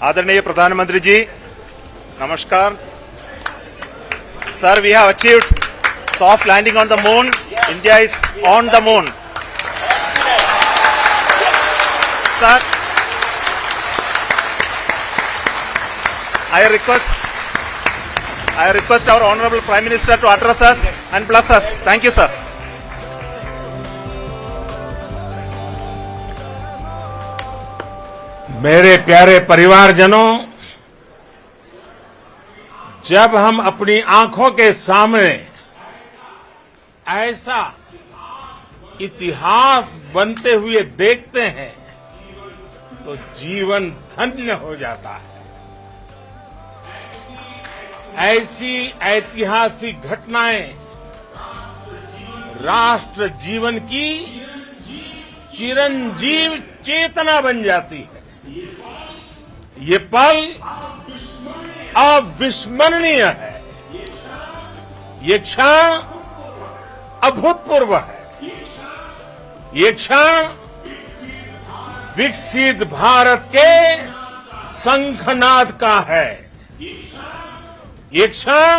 आदरणीय प्रधानमंत्री जी, नमस्कार. Sir, we have achieved soft landing on the moon. India is on the moon. Sir, I request our Honorable Prime Minister to address us and bless us. Thank you, sir. मेरे प्यारे परिवारजनों, जब हम अपनी आंखों के सामने ऐसा इतिहास बनते हुए देखते हैं तो जीवन धन्य हो जाता है. ऐसी ऐतिहासिक घटनाएं राष्ट्र जीवन की चिरंजीव चेतना बन जाती है. ये पल अविस्मरणीय है. ये क्षण अभूतपूर्व है. ये क्षण विकसित भारत के शंखनाद का है. ये क्षण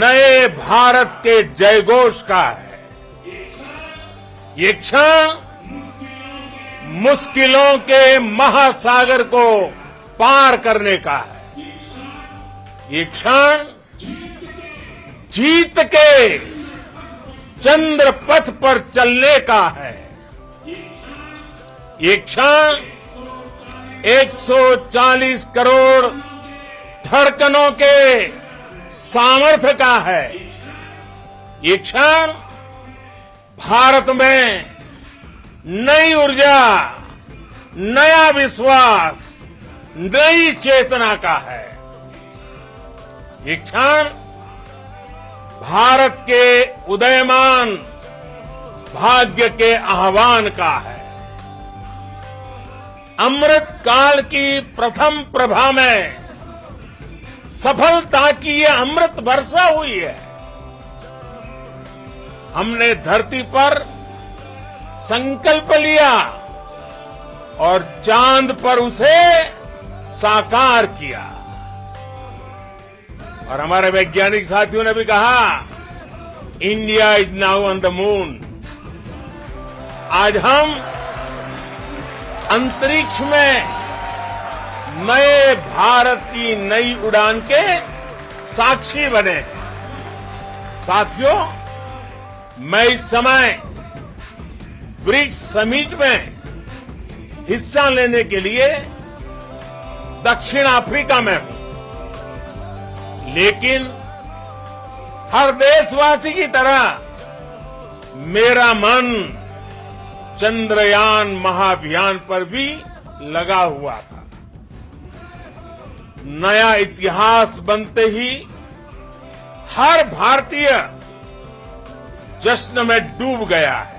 नए भारत के जयघोष का है. ये क्षण मुश्किलों के महासागर को पार करने का है. ये क्षण जीत के चंद्र पथ पर चलने का है. ये क्षण 140 करोड़ धड़कनों के सामर्थ्य का है. ये क्षण भारत में नई ऊर्जा, नया विश्वास, नई चेतना का है. ये क्षण भारत के उदयमान भाग्य के आह्वान का है. अमृत काल की प्रथम प्रभा में सफलता की ये अमृत वर्षा हुई है. हमने धरती पर संकल्प लिया और चांद पर उसे साकार किया. और हमारे वैज्ञानिक साथियों ने भी कहा, India is now on the moon. आज हम अंतरिक्ष में नए भारत की नई उड़ान के साक्षी बने. साथियों, मैं इस समय ब्रिक्स समिट में हिस्सा लेने के लिए दक्षिण अफ्रीका में हूं. लेकिन हर देशवासी की तरह मेरा मन चंद्रयान महाअभियान पर भी लगा हुआ था. नया इतिहास बनते ही हर भारतीय जश्न में डूब गया है.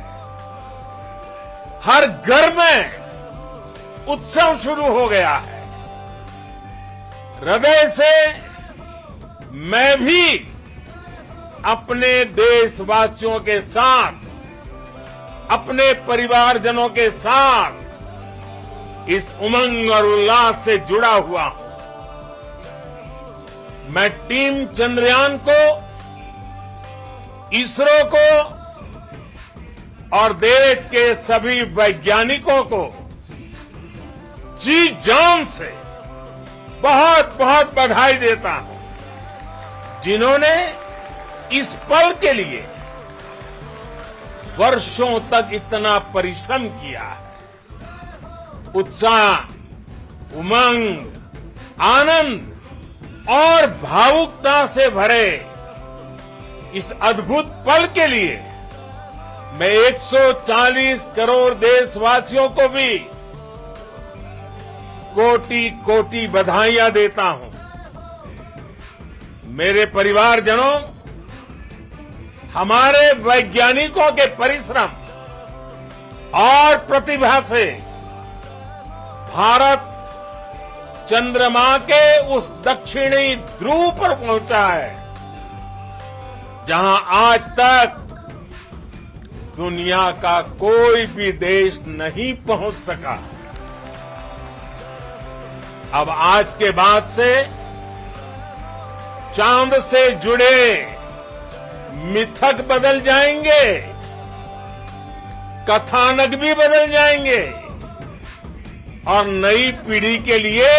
हर घर में उत्सव शुरू हो गया है. हृदय से मैं भी अपने देशवासियों के साथ, अपने परिवारजनों के साथ इस उमंग और उल्लास से जुड़ा हुआ हूं. मैं टीम चंद्रयान को, इसरो को और देश के सभी वैज्ञानिकों को जी जान से बहुत बहुत बधाई देता हूं, जिन्होंने इस पल के लिए वर्षों तक इतना परिश्रम किया है. उत्साह, उमंग, आनंद और भावुकता से भरे इस अद्भुत पल के लिए मैं 140 करोड़ देशवासियों को भी कोटि कोटि बधाइयां देता हूं. मेरे परिवारजनों, हमारे वैज्ञानिकों के परिश्रम और प्रतिभा से भारत चंद्रमा के उस दक्षिणी ध्रुव पर पहुंचा है, जहां आज तक दुनिया का कोई भी देश नहीं पहुंच सका. अब आज के बाद से चांद से जुड़े मिथक बदल जाएंगे, कथानक भी बदल जाएंगे और नई पीढ़ी के लिए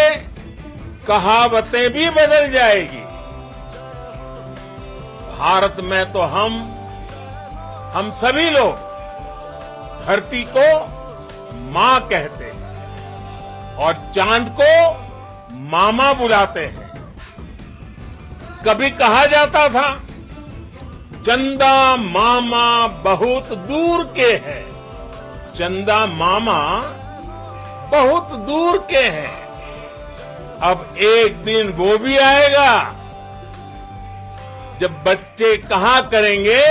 कहावतें भी बदल जाएगी। भारत में तो हम सभी लोग धरती को मां कहते हैं और चांद को मामा बुलाते हैं। कभी कहा जाता था चंदा मामा बहुत दूर के हैं, चंदा मामा बहुत दूर के हैं। अब एक दिन वो भी आएगा जब बच्चे कहा करेंगे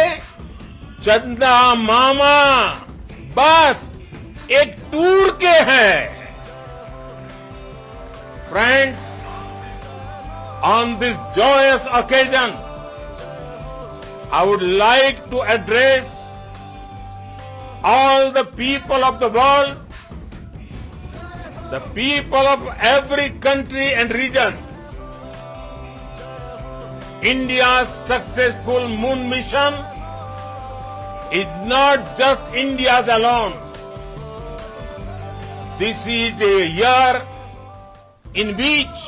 चंदा मामा बस एक टूर के हैं। Friends, on this joyous occasion, I would like to address all the people of the world, the people of every country and region. India's successful moon mission is not just India's alone. This is a year in which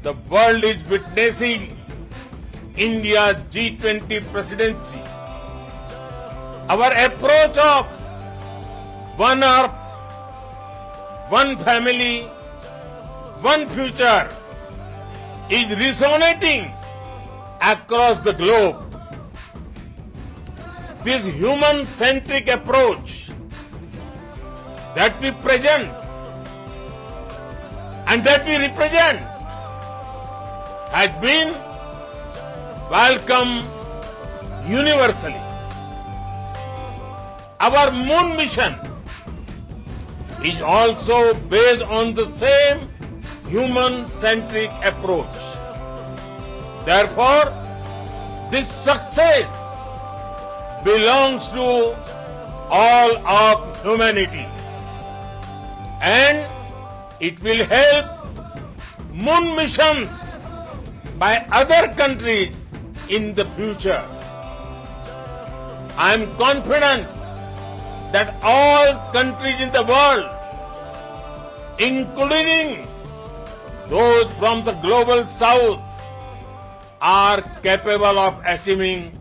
the world is witnessing India's G20 presidency. Our approach of one earth, one family, one future is resonating across the globe. This human-centric approach that we present and that we represent has been welcomed universally. Our moon mission is also based on the same human-centric approach. Therefore, this success belongs to all of humanity, and it will help moon missions by other countries in the future. I am confident that all countries in the world, including those from the global south, are capable of achieving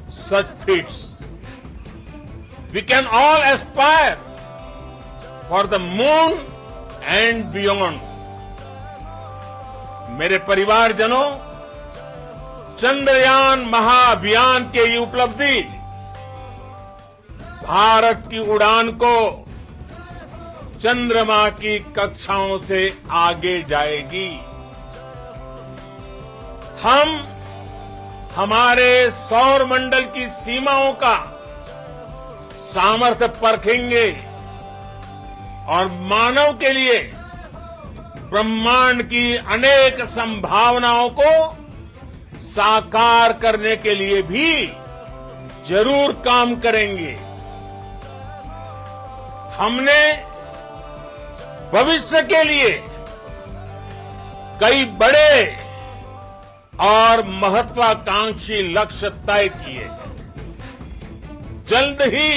such feats. We can all aspire for the moon and beyond. मेरे परिवारजनों, चंद्रयान महाअभियान की ये उपलब्धि भारत की उड़ान को चंद्रमा की कक्षाओं से आगे जाएगी। हम हमारे सौर मंडल की सीमाओं का सामर्थ्य परखेंगे और मानव के लिए ब्रह्मांड की अनेक संभावनाओं को साकार करने के लिए भी जरूर काम करेंगे। हमने भविष्य के लिए कई बड़े और महत्वाकांक्षी लक्ष्य तय किए हैं। जल्द ही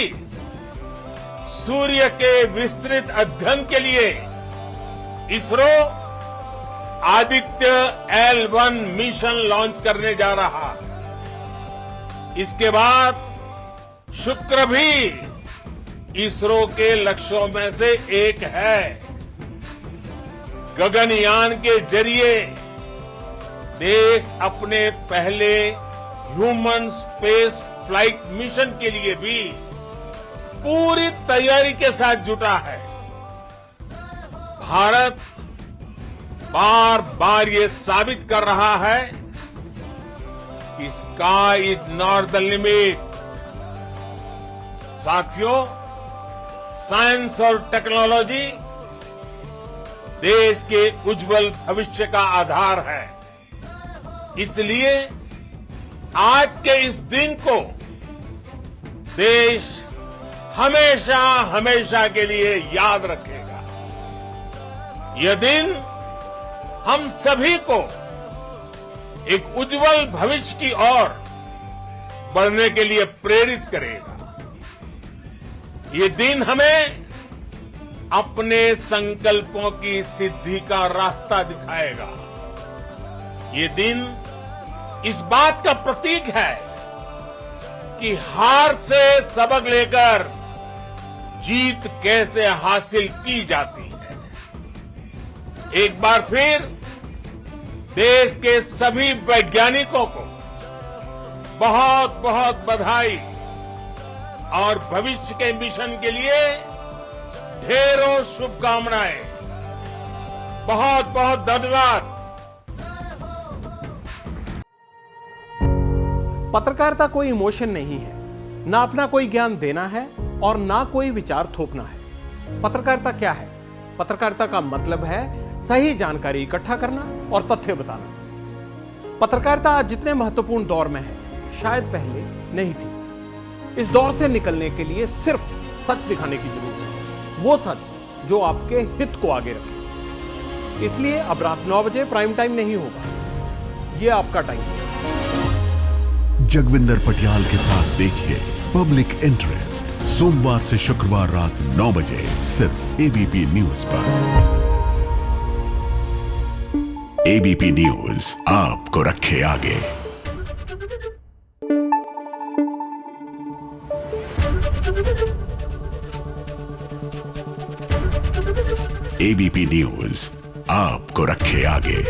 सूर्य के विस्तृत अध्ययन के लिए ISRO Aditya L1 mission launch करने जा रहा है। इसके बाद शुक्र भी इसरो के लक्ष्यों में से एक है। गगनयान के जरिए देश अपने पहले ह्यूमन स्पेस फ्लाइट मिशन के लिए भी पूरी तैयारी के साथ जुटा है। भारत बार बार ये साबित कर रहा है कि sky is not the limit. साथियों, साइंस और टेक्नोलॉजी देश के उज्जवल भविष्य का आधार है। इसलिए आज के इस दिन को देश हमेशा हमेशा के लिए याद रखेगा। यह दिन हम सभी को एक उज्जवल भविष्य की ओर बढ़ने के लिए प्रेरित करेगा। ये दिन हमें अपने संकल्पों की सिद्धि का रास्ता दिखाएगा। ये दिन इस बात का प्रतीक है कि हार से सबक लेकर जीत कैसे हासिल की जाती है। एक बार फिर देश के सभी वैज्ञानिकों को बहुत बहुत बधाई और भविष्य के मिशन के लिए ढेरों शुभकामनाएं। बहुत बहुत धन्यवाद। पत्रकारिता कोई इमोशन नहीं है, ना अपना कोई ज्ञान देना है और ना कोई विचार थोपना है। पत्रकारिता क्या है? पत्रकारिता का मतलब है सही जानकारी इकट्ठा करना और तथ्य बताना। पत्रकारिता आज जितने महत्वपूर्ण दौर में है, शायद पहले नहीं थी। इस दौर से निकलने के लिए सिर्फ सच दिखाने की जरूरत है, वो सच जो आपके हित को आगे रखे। इसलिए अब रात 9 बजे प्राइम टाइम नहीं होगा, ये आपका टाइम है। जगविंदर पटियाल के साथ देखिए पब्लिक इंटरेस्ट सोमवार से शुक्रवार रात 9 बजे सिर्फ एबीपी न्यूज पर। एबीपी न्यूज आपको रखे आगे। एबीपी न्यूज आपको रखे आगे।